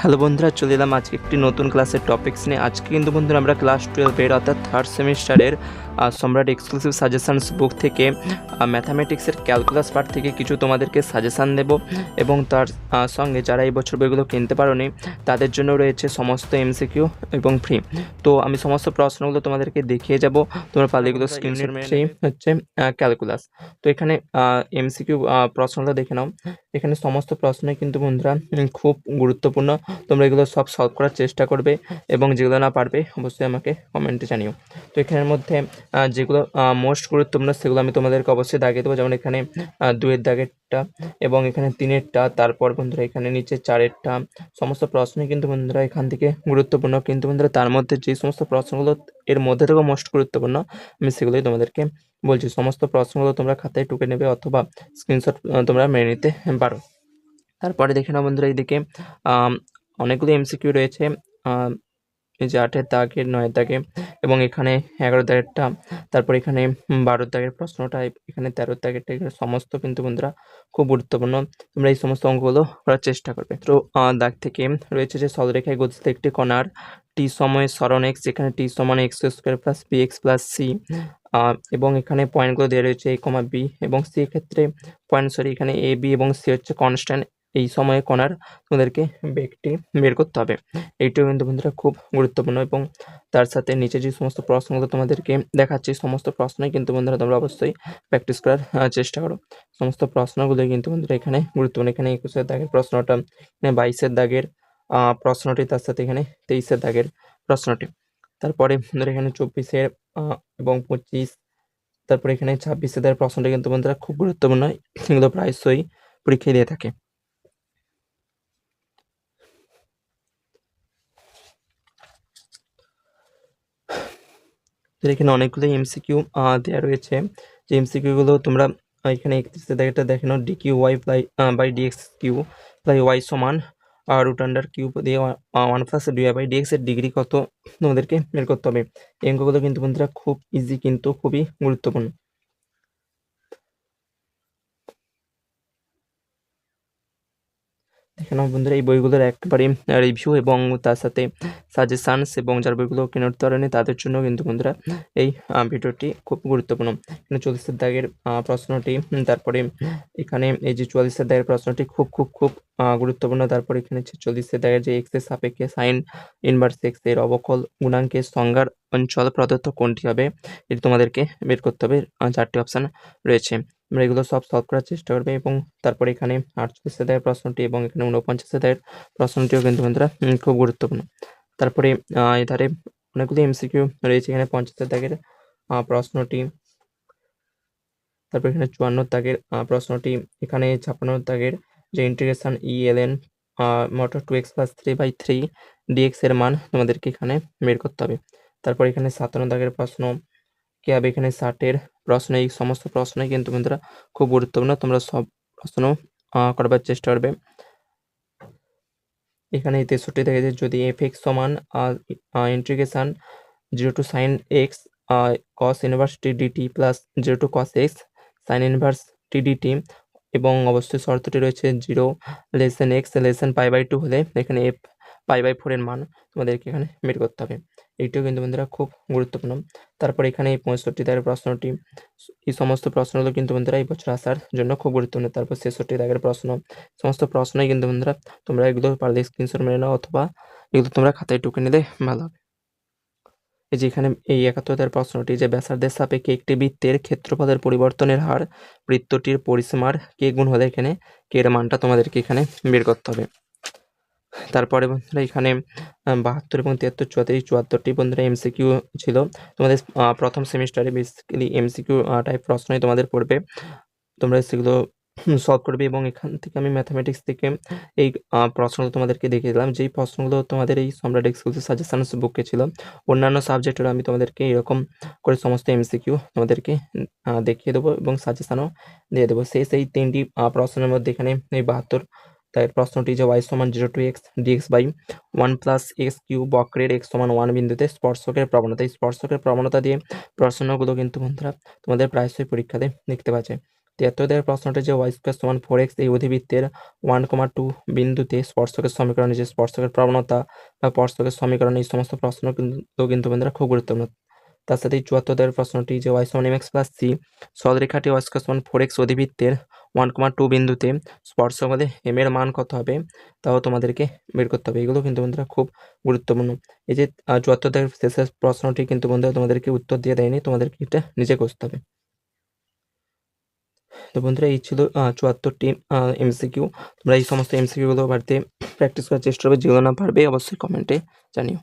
Hello বন্ধুরা, চলে এলাম আজকে একটি নতুন ক্লাসের টপিক্স নিয়ে। আজকে কিন্তু বন্ধুরা আমরা ক্লাস 12-এর অর্থাৎ থার্ড সেমিস্টারের সম্রাট এক্সক্লুসিভ সাজেশানস বুক থেকে ম্যাথামেটিক্সের ক্যালকুলাস পার্ট থেকে কিছু তোমাদেরকে সাজেশান দেব এবং তার সঙ্গে যারা এই বছর বইগুলো কিনতে পারোনি তাদের জন্য রয়েছে সমস্ত এমসিকিউ এবং ফ্রি। তো আমি সমস্ত প্রশ্নগুলো তোমাদেরকে দেখিয়ে যাব, তোমরা পারলে এগুলো স্ক্রিনশট মেরে হচ্ছে ক্যালকুলাস। তো এখানে এমসিকিউ প্রশ্নগুলো দেখে নাও। এখানে সমস্ত প্রশ্নই কিন্তু বন্ধুরা খুব গুরুত্বপূর্ণ, তোমরা এগুলো সব সলভ করার চেষ্টা করবে এবং যেগুলো না পারবে অবশ্যই আমাকে কমেন্টে জানিও। তো এখানের মধ্যে যেগুলো মোস্ট গুরুত্বপূর্ণ সেগুলো আমি তোমাদেরকে অবশ্যই দাগিয়ে দেবো, যেমন এখানে 2-এর দাগেরটা এবং এখানে 3-এরটা, তারপর বন্ধুরা এখানে নিচে 4-এরটা। সমস্ত প্রশ্নই কিন্তু বন্ধুরা এখান থেকে গুরুত্বপূর্ণ, কিন্তু বন্ধুরা তার মধ্যে যে সমস্ত প্রশ্নগুলো এর মধ্যে থেকে মোস্ট গুরুত্বপূর্ণ আমি সেগুলোই তোমাদেরকে বলছি। সমস্ত প্রশ্নগুলো তোমরা খাতায় টুকে নেবে অথবা স্ক্রিনশট তোমরা মেরে নিতে পারো। তারপরে দেখে নাও বন্ধুরা, এইদিকে অনেকগুলো এমসিকিউ রয়েছে, এই যে 8-এর দাগের, 9-এর দাগে এবং এখানে 11 দাগেরটা, তারপর এখানে 12 দাগের প্রশ্নটা, এখানে 13 দাগেরটা। এখানে সমস্ত কিন্তু বন্ধুরা খুব গুরুত্বপূর্ণ, তোমরা এই সমস্ত অঙ্কগুলো করার চেষ্টা করবে। তো দাগ থেকে রয়েছে যে সরলরেখায় গঠিত একটি কণার টি সময় সরণ এক্স, যেখানে টি সমান X square plus B X plus C, এবং এখানে পয়েন্টগুলো দেওয়া রয়েছে এ কমা বি এবং সি ক্ষেত্রে এখানে এ বি এবং সি হচ্ছে কনস্ট্যান্ট। এই সময়ে কণার তোমাদেরকে বেগটি বের করতে হবে। এইটাও কিন্তু বন্ধুরা খুব গুরুত্বপূর্ণ এবং তার সাথে নিচে যে সমস্ত প্রশ্নগুলো তোমাদেরকে দেখাচ্ছি সমস্ত প্রশ্নই কিন্তু বন্ধুরা তোমরা অবশ্যই প্র্যাকটিস করার চেষ্টা করো। সমস্ত প্রশ্নগুলোই কিন্তু বন্ধুরা এখানে গুরুত্বপূর্ণ। এখানে 21-এর দাগের প্রশ্নটা, এখানে 22-এর দাগের প্রশ্নটি, তার সাথে এখানে 23-এর দাগের প্রশ্নটি। তারপরে বন্ধুরা এখানে 24-এর এবং 25, তারপরে এখানে 26-এর দাগের প্রশ্নটা কিন্তু বন্ধুরা খুব গুরুত্বপূর্ণ, এগুলো প্রায়শই পরীক্ষায় দিয়ে থাকে। এখানে অনেকগুলো এমসিকিউ দেওয়া রয়েছে, যে এমসিকিউগুলো তোমরা এখানে 31-এর দাগেরটা দেখে নাও। D cube Y by DX cube plus Y সমান রুট আন্ডার কিউব দিয়ে 1 plus D Y by DX এর ডিগ্রি কত তোমাদেরকে বের করতে হবে। এই অঙ্কগুলো কিন্তু বন্ধুরা খুব ইজি, কিন্তু খুবই গুরুত্বপূর্ণ। দেখে নাও বন্ধুরা, এই বইগুলোর একবারে রিভিউ এবং তার সাথে সাজেশানস, এবং যার বইগুলো কিনতে পারেনি তাদের জন্য কিন্তু বন্ধুরা এই ভিডিওটি খুব গুরুত্বপূর্ণ। এখানে 40-এর দাগের প্রশ্নটি, তারপরে এখানে এই যে 44-এর দাগের প্রশ্নটি খুব খুব খুব গুরুত্বপূর্ণ। তারপরে এখানে 46-এর দাগের যে এক্স এর সাপেক্ষে সাইন ইনভার্স এক্স এর অবকল গুণাঙ্কের সংজ্ঞার অঞ্চল প্রদত্ত কোনটি হবে, এটি তোমাদেরকে বের করতে হবে। 4টি অপশান রয়েছে, তোমরা এগুলো সব সলভ করার চেষ্টা করবে। এবং তারপরে এখানে 48-এর দাগের প্রশ্নটি এবং এখানে 49-এর দাগের প্রশ্নটিও কিন্তু বন্ধুরা খুব গুরুত্বপূর্ণ। তারপরে এধারে অনেকগুলো এমসিকিউ রয়েছে, এখানে 50-এর দাগের প্রশ্নটি, তারপর এখানে 54 দাগের প্রশ্নটি, এখানে 56 দাগের যে ইন্টিগ্রেশন ELN মোটর 2x প্লাস 3/3 ডিএক্স এর মান তোমাদেরকে এখানে বের করতে হবে। তারপর এখানে 57 দাগের প্রশ্ন কি হবে, এখানে 60-এর প্রশ্ন। এই সমস্ত প্রশ্নই কিন্তু বন্ধুরা খুব গুরুত্বপূর্ণ, তোমরা সব প্রশ্ন করবার চেষ্টা করবে। এখানে 63 থেকে যে যদি এফ এক্স সমান integration 0 to sine X cos inverse T DT plus 0 to cos X sine inverse T DT, এবং অবশ্যই শর্তটি রয়েছে 0 লেসেন এক্স লেসেন π/2 হলে এখানে এফ π/4 এর মান তোমাদেরকে এখানে বের করতে হবে। এইটাও কিন্তু বন্ধুরা খুব গুরুত্বপূর্ণ। তারপর এখানে এই 65 দাগের প্রশ্নটি, এই সমস্ত প্রশ্নগুলো কিন্তু বন্ধুরা এই বছর আসার জন্য খুব গুরুত্বপূর্ণ। তারপর 66 দাগের প্রশ্ন, সমস্ত প্রশ্নই কিন্তু বন্ধুরা তোমরা এগুলো পারলে স্ক্রিনশট মেরে নাও অথবা এগুলো তোমরা খাতায় টুকে নিলে ভালো হবে। এই যে এখানে এই 71 প্রশ্নটি, যে ব্যাসার্ধের সাপেক্ষে একটি বৃত্তের ক্ষেত্রফলের পরিবর্তনের হার বৃত্তটির পরিসীমার কে গুণ হলে এখানে কে এর মানটা তোমাদেরকে এখানে বের করতে হবে। তারপরে বন্ধুরা এখানে 72 এবং 73, 34, 74টি বন্ধুরা এমসিকিউ ছিল তোমাদের প্রথম সেমিস্টারে। বেসিক্যালি এমসিকিউ টাইপ প্রশ্নই তোমাদের পড়বে, তোমরা সেগুলো সলভ করবে। এবং এখান থেকে আমি ম্যাথামেটিক্স থেকে এই প্রশ্নগুলো তোমাদেরকে দেখিয়ে দিলাম, যেই প্রশ্নগুলো তোমাদের এই সম্রাট এক্সক্লুসিভ সাজেশনস বুকে ছিল। অন্যান্য সাবজেক্টের আমি তোমাদেরকে এরকম করে সমস্ত এমসিকিউ তোমাদেরকে দেখিয়ে দেবো এবং সাজেশনও দিয়ে দেবো। সেই 3টি প্রশ্নের মধ্যে এখানে এই 72 তাই প্রশ্নটি, যে y সমান 0 to x dx by 1 plus X cube বক্রের x সমান 1 বিন্দুতে স্পর্শকের প্রবণতা, এই স্পর্শকের প্রবণতা দিয়ে প্রশ্নগুলো কিন্তু বন্ধুরা তোমাদের প্রায়শই পরীক্ষাতে দেখতে পাচ্ছে। 73 প্রশ্নটি যে ওয়াই স্কোয়ার সমান 4x এই অধিবৃত্তের 1,2 বিন্দুতে স্পর্শকের সমীকরণে যে স্পর্শকের প্রবণতা বা স্পর্শকের সমীকরণ এই সমস্ত প্রশ্ন কিন্তু বন্ধুরা খুব গুরুত্বপূর্ণ। তার সাথে 74 প্রশ্নটি যে ওয়াই সমান mx প্লাস সি সরলরেখাটি ওয়াই স্কোয়ার সমান 4x অধিবৃত্তের 1,2 বিন্দুতে স্পর্শক মধ্যে m এর মান কত হবে তাও তোমাদেরকে বের করতে হবে। এগুলো কিন্তু বন্ধুরা খুব গুরুত্বপূর্ণ। এই যে 74 শেষের প্রশ্নটি কিন্তু বন্ধুরা তোমাদেরকে উত্তর দিয়ে দেয়নি, তোমাদেরকে এটা নিজে করতে হবে। তো বন্ধুরা এই ছিল 74টি এমসিকিউ। তোমরা এই সমস্ত এমসিকিউগুলো বাড়িতে প্র্যাকটিস করার চেষ্টা করবে, যেগুলো না পারবে অবশ্যই কমেন্টে জানিও।